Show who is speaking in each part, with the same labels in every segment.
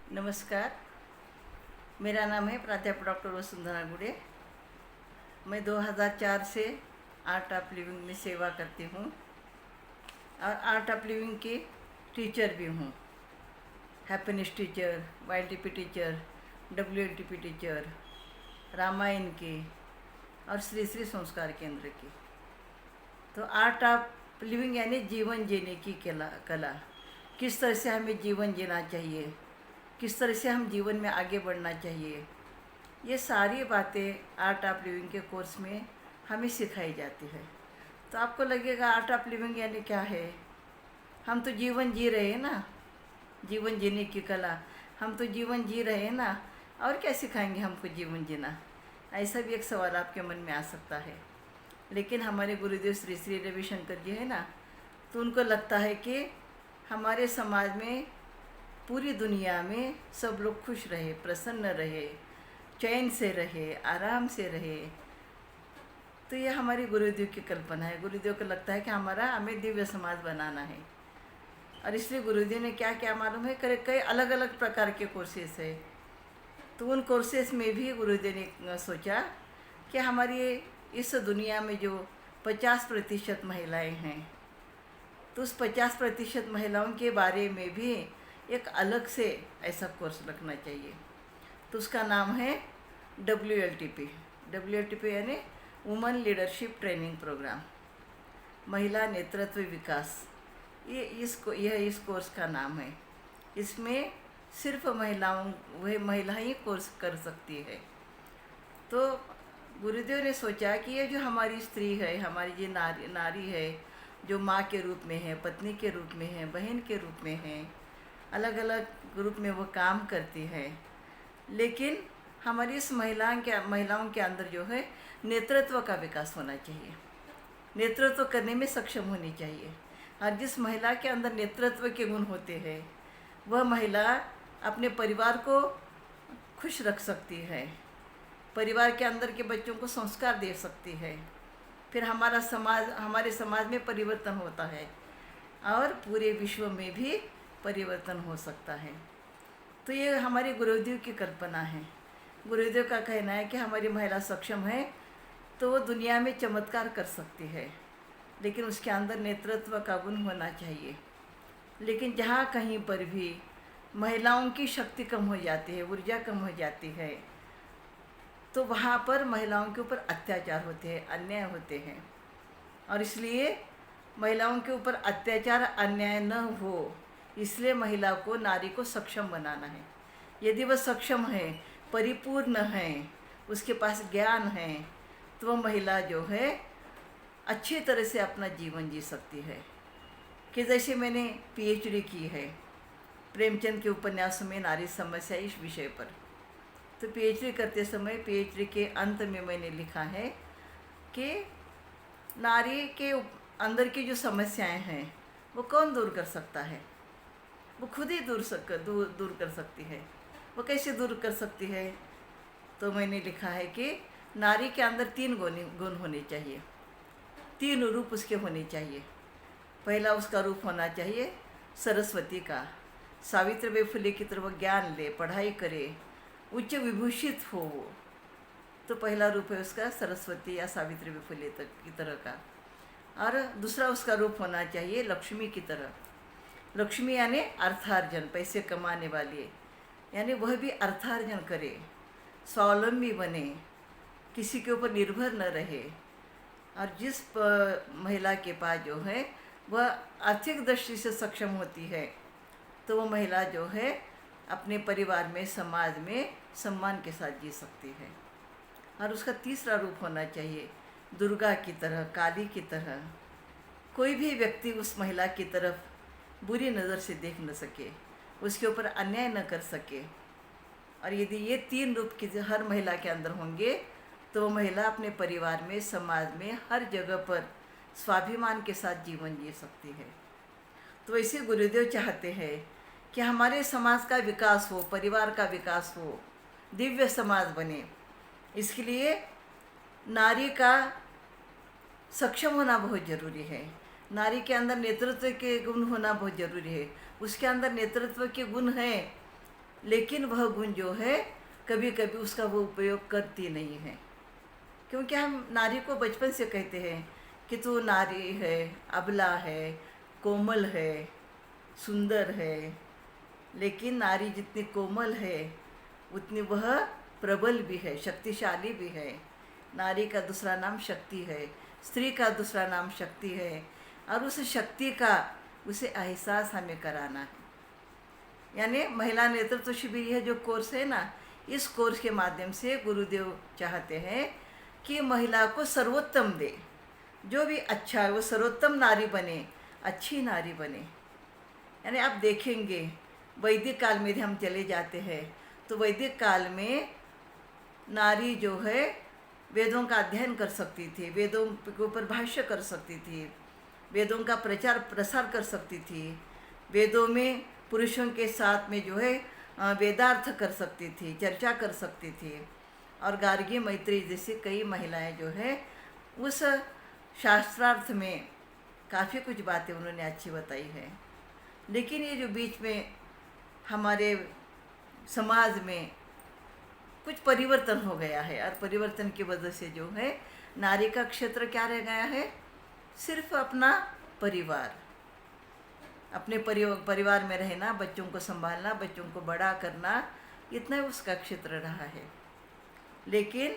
Speaker 1: नमस्कार। मेरा नाम है प्राध्यापक डॉक्टर वसुंधरा गुड़े। मैं 2004 से आर्ट ऑफ लिविंग में सेवा करती हूँ और आर्ट ऑफ लिविंग की टीचर भी हूँ। Happiness teacher, YLTP teacher, WLTP teacher, Ramayan की और श्री श्री संस्कार केंद्र की। तो आर्ट ऑफ लिविंग यानी जीवन जीने की कला। किस तरह से हमें जीवन जीना चाहिए, किस तरह से हम जीवन में आगे बढ़ना चाहिए, ये सारी बातें आर्ट ऑफ लिविंग के कोर्स में हमें सिखाई जाती है। तो आपको लगेगा आर्ट ऑफ लिविंग यानी क्या है, हम तो जीवन जी रहे हैं ना, जीवन जीने की कला, हम तो जीवन जी रहे हैं ना, और क्या सिखाएंगे हमको जीवन जीना, ऐसा भी एक सवाल आपके मन में आ सकता है। लेकिन हमारे गुरुदेव श्री श्री रविशंकर जी है ना, तो उनको लगता है कि हमारे समाज में, पूरी दुनिया में सब लोग खुश रहे, प्रसन्न रहे, चैन से रहे, आराम से रहे। तो ये हमारी गुरुदेव की कल्पना है। गुरुदेव को लगता है कि हमें दिव्य समाज बनाना है, और इसलिए गुरुदेव ने क्या क्या मालूम है, कई अलग अलग प्रकार के कोर्सेस है। तो उन कोर्सेस में भी गुरुदेव ने सोचा कि हमारी इस दुनिया में जो 50% महिलाएं हैं, तो उस 50% महिलाओं के बारे में भी एक अलग से ऐसा कोर्स रखना चाहिए। तो उसका नाम है WLTP। WLTP यानी वुमेन लीडरशिप ट्रेनिंग प्रोग्राम, महिला नेतृत्व विकास। यह इस कोर्स का नाम है। इसमें सिर्फ महिला ही कोर्स कर सकती है। तो गुरुदेव ने सोचा कि ये जो हमारी स्त्री है, हमारी जो नारी है, जो माँ के रूप में है, पत्नी के रूप में है, बहन के रूप में है, अलग अलग रूप में वो काम करती है, लेकिन हमारी इस महिलाओं के अंदर जो है नेतृत्व का विकास होना चाहिए, नेतृत्व करने में सक्षम होनी चाहिए। और जिस महिला के अंदर नेतृत्व के गुण होते हैं, वह महिला अपने परिवार को खुश रख सकती है, परिवार के अंदर के बच्चों को संस्कार दे सकती है, फिर हमारे समाज में परिवर्तन होता है और पूरे विश्व में भी परिवर्तन हो सकता है। तो ये हमारे गुरुदेव की कल्पना है। गुरुदेव का कहना है कि हमारी महिला सक्षम है तो वो दुनिया में चमत्कार कर सकती है, लेकिन उसके अंदर नेतृत्व का गुण होना चाहिए। लेकिन जहाँ कहीं पर भी महिलाओं की शक्ति कम हो जाती है, ऊर्जा कम हो जाती है, तो वहाँ पर महिलाओं के ऊपर अत्याचार होते हैं, अन्याय होते हैं। और इसलिए महिलाओं के ऊपर अत्याचार अन्याय न हो, इसलिए महिला को, नारी को सक्षम बनाना है। यदि वह सक्षम है, परिपूर्ण है, उसके पास ज्ञान है, तो वह महिला जो है अच्छी तरह से अपना जीवन जी सकती है। कि जैसे मैंने PhD की है प्रेमचंद के उपन्यासों में नारी समस्या इस विषय पर। तो PhD करते समय PhD के अंत में मैंने लिखा है कि नारी के अंदर की जो समस्याएं हैं वो कौन दूर कर सकता है, वो खुद ही दूर कर सकती है। वो कैसे दूर कर सकती है? तो मैंने लिखा है कि नारी के अंदर 3 गुण होने चाहिए, 3 रूप उसके होने चाहिए। पहला उसका रूप होना चाहिए सरस्वती का, सावित्रीबाई फुले की तरह ज्ञान ले, पढ़ाई करे, उच्च विभूषित हो वो। तो पहला रूप है उसका सरस्वती या सावित्रीबाई फुले की तरह का। और दूसरा उसका रूप होना चाहिए लक्ष्मी की तरह। लक्ष्मी यानी अर्थार्जन, पैसे कमाने वाली, यानी वह भी अर्थार्जन करे, स्वावलंबी बने, किसी के ऊपर निर्भर न रहे। और जिस महिला के पास जो है वह आर्थिक दृष्टि से सक्षम होती है, तो वह महिला जो है अपने परिवार में, समाज में सम्मान के साथ जी सकती है। और उसका तीसरा रूप होना चाहिए दुर्गा की तरह, काली की तरह। कोई भी व्यक्ति उस महिला की तरफ बुरी नज़र से देख न सके, उसके ऊपर अन्याय न कर सके। और यदि ये 3 रूप की हर महिला के अंदर होंगे, तो वो महिला अपने परिवार में, समाज में, हर जगह पर स्वाभिमान के साथ जीवन जी सकती है। तो ऐसे गुरुदेव चाहते हैं कि हमारे समाज का विकास हो, परिवार का विकास हो, दिव्य समाज बने। इसके लिए नारी का सक्षम होना बहुत ज़रूरी है। नारी के अंदर नेतृत्व के गुण होना बहुत ज़रूरी है। उसके अंदर नेतृत्व के गुण हैं लेकिन वह गुण जो है कभी कभी उसका वो उपयोग करती नहीं है, क्योंकि हम नारी को बचपन से कहते हैं कि तू नारी है, अबला है, कोमल है, सुंदर है। लेकिन नारी जितनी कोमल है उतनी वह प्रबल भी है, शक्तिशाली भी है। नारी का दूसरा नाम शक्ति है, स्त्री का दूसरा नाम शक्ति है, और उस शक्ति का उसे एहसास हमें कराना है। यानी महिला नेतृत्व शिविर यह जो कोर्स है ना, इस कोर्स के माध्यम से गुरुदेव चाहते हैं कि महिला को सर्वोत्तम दे, जो भी अच्छा है वो सर्वोत्तम नारी बने, अच्छी नारी बने। यानी आप देखेंगे वैदिक काल में यदि हम चले जाते हैं तो वैदिक काल में नारी जो है वेदों का अध्ययन कर सकती थी, वेदों के ऊपर भाष्य कर सकती थी, वेदों का प्रचार प्रसार कर सकती थी, वेदों में पुरुषों के साथ में जो है वेदार्थ कर सकती थी, चर्चा कर सकती थी। और गार्गी मैत्री जैसी कई महिलाएं जो है उस शास्त्रार्थ में काफ़ी कुछ बातें उन्होंने अच्छी बताई है। लेकिन ये जो बीच में हमारे समाज में कुछ परिवर्तन हो गया है, और परिवर्तन की वजह से जो है नारी का क्षेत्र क्या रह गया है, सिर्फ अपना परिवार, अपने परिवार में रहना, बच्चों को संभालना, बच्चों को बड़ा करना, इतना उसका क्षेत्र रहा है। लेकिन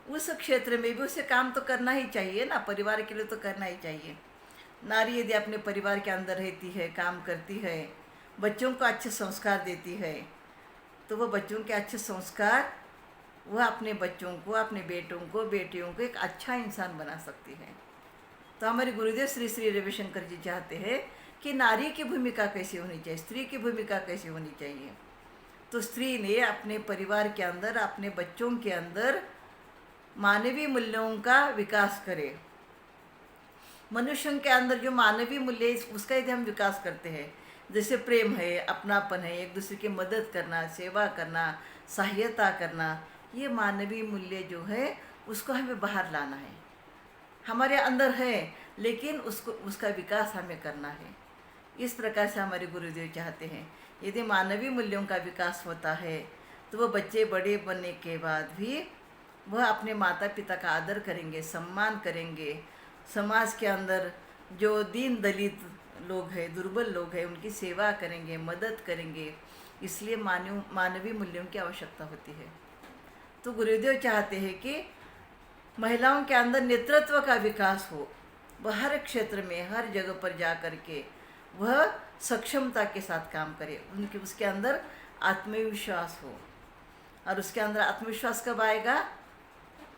Speaker 1: उस क्षेत्र में भी उसे काम तो करना ही चाहिए ना, परिवार के लिए तो करना ही चाहिए। नारी यदि अपने परिवार के अंदर रहती है, काम करती है, बच्चों को अच्छे संस्कार देती है, तो वह बच्चों के अच्छे संस्कार वह अपने बच्चों को, अपने बेटों को, बेटियों को एक अच्छा इंसान बना सकती है। तो हमारे गुरुदेव श्री श्री रविशंकर जी चाहते हैं कि नारी की भूमिका कैसी होनी चाहिए, स्त्री की भूमिका कैसी होनी चाहिए। तो स्त्री ने अपने परिवार के अंदर, अपने बच्चों के अंदर मानवीय मूल्यों का विकास करे। मनुष्यों के अंदर जो मानवीय मूल्य उसका यदि हम विकास करते हैं, जैसे प्रेम है, अपनापन है, एक दूसरे की मदद करना, सेवा करना, सहायता करना, ये मानवीय मूल्य जो है उसको हमें बाहर लाना है। हमारे अंदर है लेकिन उसका विकास हमें करना है। इस प्रकार से हमारे गुरुदेव चाहते हैं यदि मानवीय मूल्यों का विकास होता है तो वह बच्चे बड़े बनने के बाद भी वह अपने माता पिता का आदर करेंगे, सम्मान करेंगे। समाज के अंदर जो दीन दलित लोग हैं, दुर्बल लोग हैं, उनकी सेवा करेंगे, मदद करेंगे। इसलिए मानवीय मूल्यों की आवश्यकता होती है। तो गुरुदेव चाहते हैं कि महिलाओं के अंदर नेतृत्व का विकास हो, वह हर क्षेत्र में, हर जगह पर जा कर के वह सक्षमता के साथ काम करे, उसके अंदर आत्मविश्वास हो। और उसके अंदर आत्मविश्वास कब आएगा,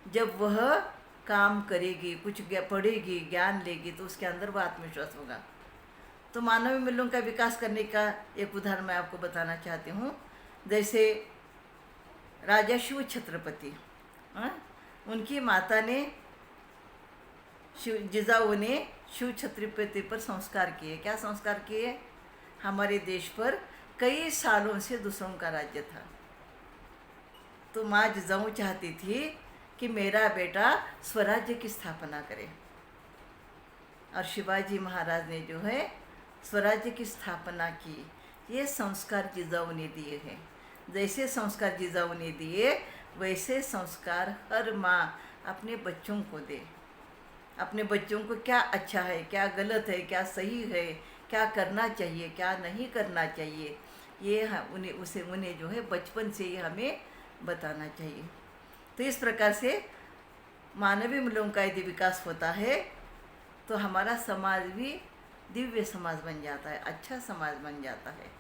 Speaker 1: जब वह काम करेगी, कुछ पढ़ेगी, ज्ञान लेगी, तो उसके अंदर वह आत्मविश्वास होगा। तो मानवीय मूल्यों का विकास करने का एक उदाहरण मैं आपको बताना चाहती हूँ। जैसे राजा शिव छत्रपति, उनकी माता ने जिजाऊ ने शिव छत्रपति पर संस्कार किए। क्या संस्कार किए? हमारे देश पर कई सालों से दूसरों का राज्य था, तो माँ जिजाऊ चाहती थी कि मेरा बेटा स्वराज्य की स्थापना करे। और शिवाजी महाराज ने जो है स्वराज्य की स्थापना की। ये संस्कार जिजाऊ ने दिए हैं। जैसे संस्कार जिजाऊ ने दिए वैसे संस्कार हर माँ अपने बच्चों को दे। अपने बच्चों को क्या अच्छा है, क्या गलत है, क्या सही है, क्या करना चाहिए, क्या नहीं करना चाहिए, ये उन्हें जो है बचपन से ही हमें बताना चाहिए। तो इस प्रकार से मानवीय मूल्यों का यदि विकास होता है तो हमारा समाज भी दिव्य समाज बन जाता है, अच्छा समाज बन जाता है।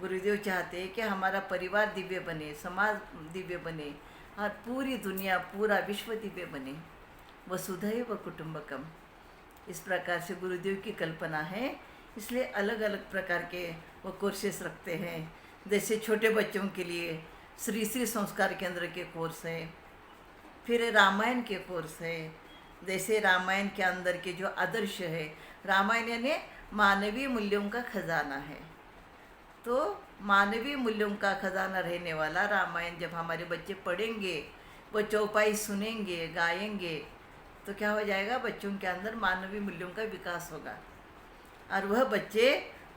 Speaker 1: गुरुदेव चाहते हैं कि हमारा परिवार दिव्य बने, समाज दिव्य बने, और पूरी दुनिया, पूरा विश्व दिव्य बने। वसुधैव कुटुंबकम, इस प्रकार से गुरुदेव की कल्पना है। इसलिए अलग अलग प्रकार के वो कोर्सेस रखते हैं। जैसे छोटे बच्चों के लिए श्री श्री संस्कार केंद्र के कोर्स है, फिर रामायण के कोर्स है। जैसे रामायण के अंदर के जो आदर्श है, रामायण यानी मानवीय मूल्यों का खजाना है। तो मानवीय मूल्यों का खजाना रहने वाला रामायण जब हमारे बच्चे पढ़ेंगे, वो चौपाई सुनेंगे, गाएंगे, तो क्या हो जाएगा, बच्चों के अंदर मानवीय मूल्यों का विकास होगा। और वह बच्चे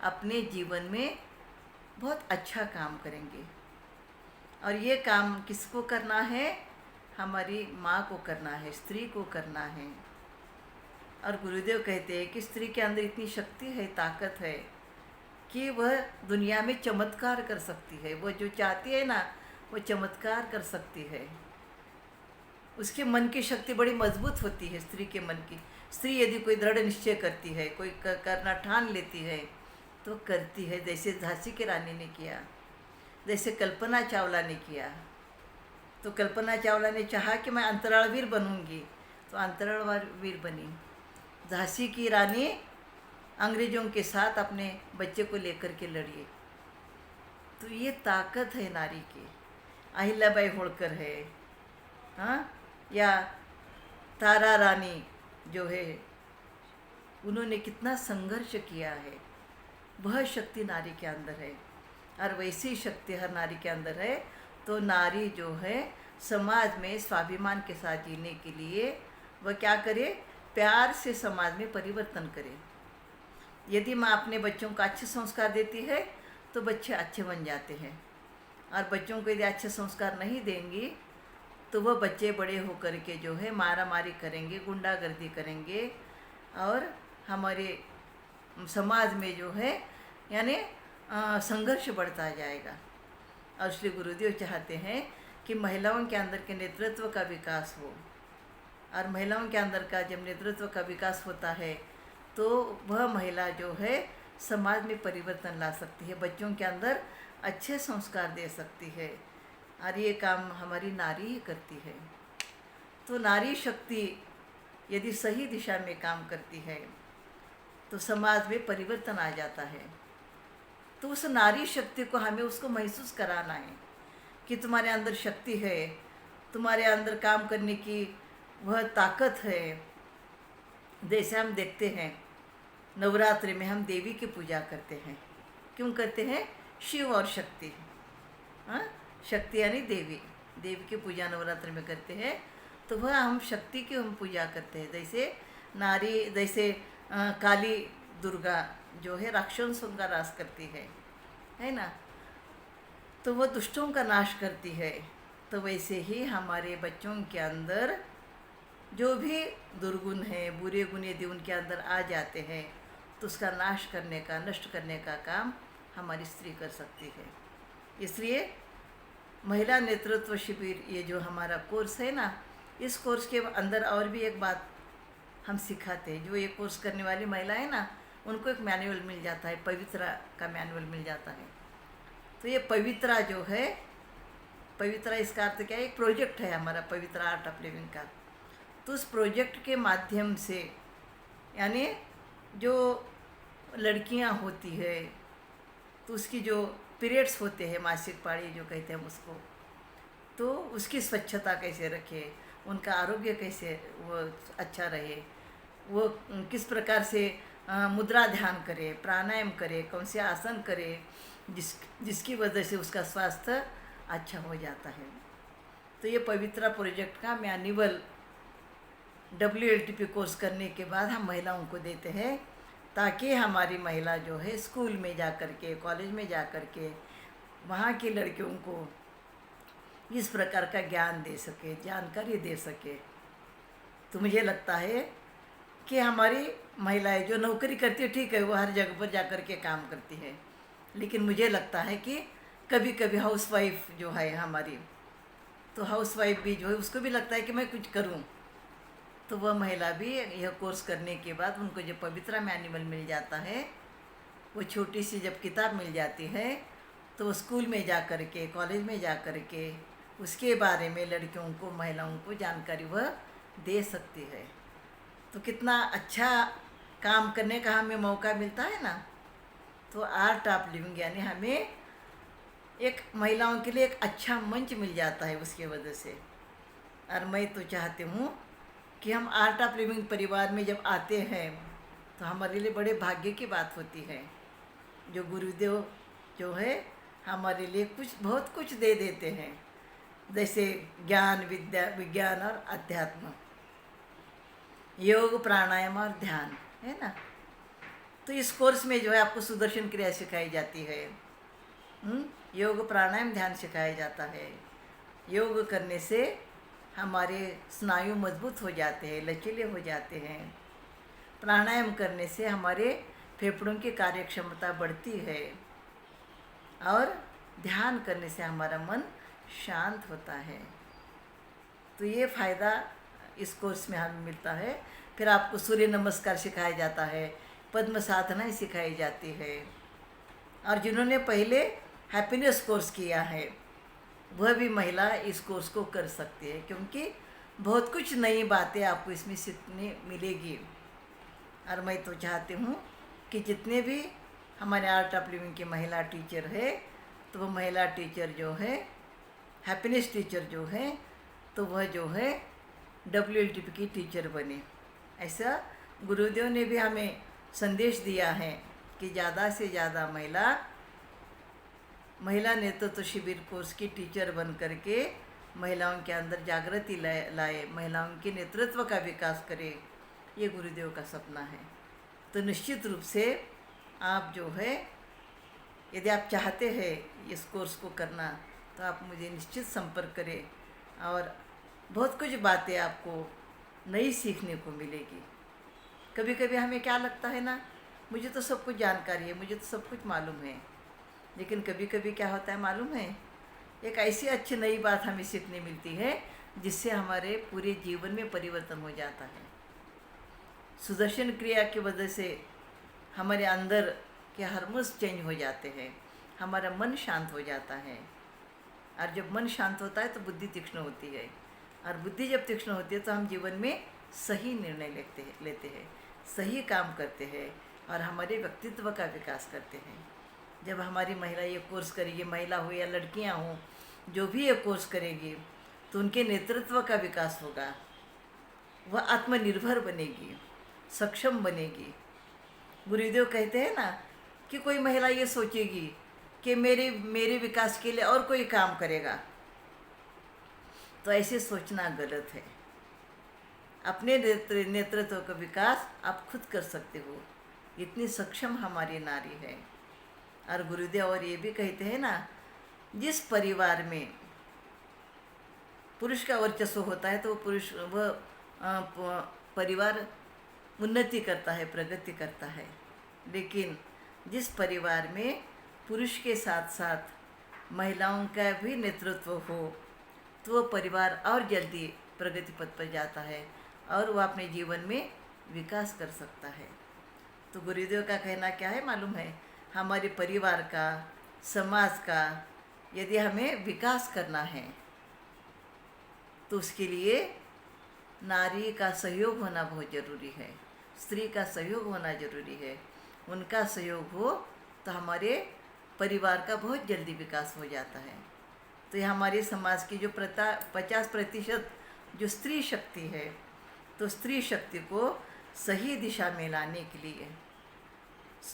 Speaker 1: अपने जीवन में बहुत अच्छा काम करेंगे। और ये काम किसको करना है? हमारी माँ को करना है, स्त्री को करना है। और गुरुदेव कहते हैं कि स्त्री के अंदर इतनी शक्ति है, ताकत है कि वह दुनिया में चमत्कार कर सकती है। वो जो चाहती है ना, वो चमत्कार कर सकती है। उसके मन की शक्ति बड़ी मजबूत होती है, स्त्री के मन की। स्त्री यदि कोई दृढ़ निश्चय करती है, कोई करना ठान लेती है, तो करती है। जैसे झांसी की रानी ने किया, जैसे कल्पना चावला ने किया। तो कल्पना चावला ने चाहा कि मैं अंतराळवीर बनूंगी, तो अंतराळवीर बनी। झांसी की रानी अंग्रेजों के साथ अपने बच्चे को लेकर के लड़ी। तो ये ताकत है नारी की। अहिल्याबाई होळकर है, हाँ, या तारा रानी जो है, उन्होंने कितना संघर्ष किया है। वह शक्ति नारी के अंदर है, और वैसी शक्ति हर नारी के अंदर है। तो नारी जो है समाज में स्वाभिमान के साथ जीने के लिए वह क्या करे? प्यार से समाज में परिवर्तन करे। यदि माँ अपने बच्चों को अच्छे संस्कार देती है तो बच्चे अच्छे बन जाते हैं, और बच्चों को यदि अच्छे संस्कार नहीं देंगी तो वह बच्चे बड़े होकर के जो है मारा मारी करेंगे, गुंडागर्दी करेंगे, और हमारे समाज में जो है यानी संघर्ष बढ़ता जाएगा। और श्री गुरुदेव चाहते हैं कि महिलाओं के अंदर के नेतृत्व का विकास हो, और महिलाओं के अंदर का जब नेतृत्व का विकास होता है तो वह महिला जो है समाज में परिवर्तन ला सकती है, बच्चों के अंदर अच्छे संस्कार दे सकती है, और ये काम हमारी नारी ही करती है। तो नारी शक्ति यदि सही दिशा में काम करती है तो समाज में परिवर्तन आ जाता है। तो उस नारी शक्ति को हमें उसको महसूस कराना है कि तुम्हारे अंदर शक्ति है, तुम्हारे अंदर काम करने की वह ताकत है। जैसे हम देखते हैं नवरात्रि में हम देवी की पूजा करते हैं। क्यों करते हैं? शिव और शक्ति, हाँ, शक्ति यानी देवी। देवी की पूजा नवरात्रि में करते हैं, तो वह हम शक्ति की हम पूजा करते हैं। जैसे नारी, जैसे काली दुर्गा जो है राक्षसों का नाश करती है ना, तो वह दुष्टों का नाश करती है। तो वैसे ही हमारे बच्चों के अंदर जो भी दुर्गुण है, बुरे गुण यदि उनके अंदर आ जाते हैं तो उसका नाश करने का, नष्ट करने का काम हमारी स्त्री कर सकती है। इसलिए महिला नेतृत्व शिविर ये जो हमारा कोर्स है ना, इस कोर्स के अंदर और भी एक बात हम सिखाते हैं। जो ये कोर्स करने वाली महिला है ना, उनको एक मैनुअल मिल जाता है, पवित्रा का मैनुअल मिल जाता है। तो ये पवित्रा जो है, पवित्रा इसका अर्थ क्या है? एक प्रोजेक्ट है हमारा पवित्रा आर्ट ऑफ लिविंग का। तो उस प्रोजेक्ट के माध्यम से यानी जो लड़कियां होती है तो उसकी जो पीरियड्स होते हैं, मासिक पाड़ी जो कहते हैं उसको, तो उसकी स्वच्छता कैसे रखे, उनका आरोग्य कैसे वो अच्छा रहे, वो किस प्रकार से मुद्रा ध्यान करे, प्राणायाम करे, कौन से आसन करे, जिसकी वजह से उसका स्वास्थ्य अच्छा हो जाता है। तो ये पवित्रा प्रोजेक्ट का मैनुअल WLTP कोर्स करने के बाद हम महिलाओं को देते हैं, ताकि हमारी महिला जो है स्कूल में जा कर के, कॉलेज में जा कर के वहाँ की लड़कियों को इस प्रकार का ज्ञान दे सके, जानकारी दे सके। तो मुझे लगता है कि हमारी महिलाएं जो नौकरी करती है, ठीक है, वो हर जगह पर जा कर के काम करती है, लेकिन मुझे लगता है कि कभी कभी हाउसवाइफ जो है हमारी, तो हाउसवाइफ भी जो है उसको भी लगता है कि मैं कुछ करूं। तो वह महिला भी यह कोर्स करने के बाद उनको जो पवित्रा मैनुअल मिल जाता है, वो छोटी सी जब किताब मिल जाती है, तो वो स्कूल में जा कर के, कॉलेज में जा कर के उसके बारे में लड़कियों को, महिलाओं को जानकारी वह दे सकती है। तो कितना अच्छा काम करने का हमें मौका मिलता है ना। तो आर्ट ऑफ लिविंग यानी हमें एक महिलाओं के लिए एक अच्छा मंच मिल जाता है उसकी वजह से। और मैं तो चाहती हूँ कि हम आर्ट ऑफ लिविंग परिवार में जब आते हैं तो हमारे लिए बड़े भाग्य की बात होती है। जो गुरुदेव जो है हमारे लिए कुछ बहुत कुछ दे देते हैं, जैसे ज्ञान, विद्या, विज्ञान और अध्यात्म, योग, प्राणायाम और ध्यान, है ना। तो इस कोर्स में जो है आपको सुदर्शन क्रिया सिखाई जाती है, योग प्राणायाम ध्यान सिखाया जाता है। योग करने से हमारे स्नायु मजबूत हो जाते हैं, लचीले हो जाते हैं। प्राणायाम करने से हमारे फेफड़ों की कार्यक्षमता बढ़ती है और ध्यान करने से हमारा मन शांत होता है। तो ये फ़ायदा इस कोर्स में हमें मिलता है। फिर आपको सूर्य नमस्कार सिखाया जाता है, पद्म साधनाएँ सिखाई जाती है। और जिन्होंने पहले हैप्पीनेस कोर्स किया है वह भी महिला इस कोर्स को कर सकती है, क्योंकि बहुत कुछ नई बातें आपको इसमें सीखने मिलेगी। और मैं तो चाहती हूँ कि जितने भी हमारे आर्ट ऑफ लिविंग की महिला टीचर है, तो वो महिला टीचर जो है, हैप्पीनेस टीचर जो है, तो वह जो है WLTP की टीचर बने। ऐसा गुरुदेव ने भी हमें संदेश दिया है कि ज़्यादा से ज़्यादा महिला नेतृत्व शिविर कोर्स की टीचर बन करके महिलाओं के अंदर जागृति लाए, महिलाओं के नेतृत्व का विकास करे। ये गुरुदेव का सपना है। तो निश्चित रूप से आप जो है, यदि आप चाहते हैं इस कोर्स को करना, तो आप मुझे निश्चित संपर्क करें और बहुत कुछ बातें आपको नई सीखने को मिलेगी। कभी कभी हमें क्या लगता है ना, मुझे तो सब कुछ जानकारी है, मुझे तो सब कुछ मालूम है। लेकिन कभी कभी क्या होता है मालूम है, एक ऐसी अच्छी नई बात हमें सीखने मिलती है जिससे हमारे पूरे जीवन में परिवर्तन हो जाता है। सुदर्शन क्रिया की वजह से हमारे अंदर के हार्मोन्स चेंज हो जाते हैं, हमारा मन शांत हो जाता है। और जब मन शांत होता है तो बुद्धि तीक्ष्ण होती है, और बुद्धि जब तीक्ष्ण होती है तो हम जीवन में सही निर्णय लेते हैं, सही काम करते हैं और हमारे व्यक्तित्व का विकास करते हैं। जब हमारी महिला ये कोर्स करेगी, महिला हो या लड़कियां हो, जो भी ये कोर्स करेगी, तो उनके नेतृत्व का विकास होगा। वह आत्मनिर्भर बनेगी, सक्षम बनेगी। गुरुदेव कहते हैं ना कि कोई महिला ये सोचेगी कि मेरे विकास के लिए और कोई काम करेगा, तो ऐसे सोचना गलत है। अपने नेतृत्व का विकास आप खुद कर सकते हो, इतनी सक्षम हमारी नारी है। और गुरुदेव और ये भी कहते हैं ना, जिस परिवार में पुरुष का वर्चस्व होता है तो वह परिवार उन्नति करता है, प्रगति करता है। लेकिन जिस परिवार में पुरुष के साथ साथ महिलाओं का भी नेतृत्व हो, तो वह परिवार और जल्दी प्रगति पथ पर जाता है और वह अपने जीवन में विकास कर सकता है। तो गुरुदेव का कहना क्या है मालूम है, हमारे परिवार का, समाज का यदि हमें विकास करना है तो उसके लिए नारी का सहयोग होना बहुत ज़रूरी है, स्त्री का सहयोग होना ज़रूरी है। उनका सहयोग हो तो हमारे परिवार का बहुत जल्दी विकास हो जाता है। तो ये हमारे समाज की जो 50% जो स्त्री शक्ति है, तो स्त्री शक्ति को सही दिशा में लाने के लिए,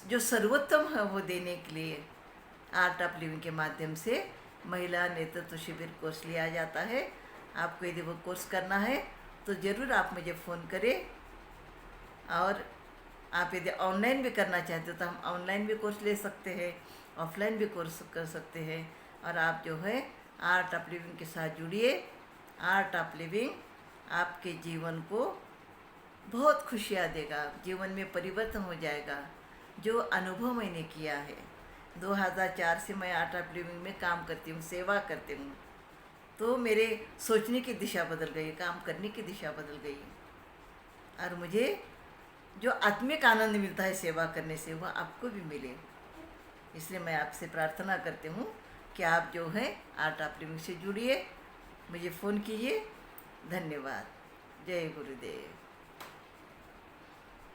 Speaker 1: जो सर्वोत्तम है वो देने के लिए आर्ट ऑफ लिविंग के माध्यम से महिला नेतृत्व शिविर कोर्स लिया जाता है। आपको यदि वो कोर्स करना है तो ज़रूर आप मुझे फ़ोन करें। और आप यदि ऑनलाइन भी करना चाहते हो तो हम ऑनलाइन भी कोर्स ले सकते हैं, ऑफलाइन भी कोर्स कर सकते हैं। और आप जो है आर्ट ऑफ लिविंग के साथ जुड़िए। आर्ट ऑफ लिविंग आपके जीवन को बहुत खुशियाँ देगा, जीवन में परिवर्तन हो जाएगा। जो अनुभव मैंने किया है, 2004 से मैं आर्ट ऑफ लिविंग में काम करती हूँ, सेवा करती हूँ, तो मेरे सोचने की दिशा बदल गई, काम करने की दिशा बदल गई। और मुझे जो आत्मिक आनंद मिलता है सेवा करने से, वह आपको भी मिले। इसलिए मैं आपसे प्रार्थना करती हूँ कि आप जो है आर्ट ऑफ लिविंग से जुड़िए, मुझे फ़ोन कीजिए। धन्यवाद। जय गुरुदेव।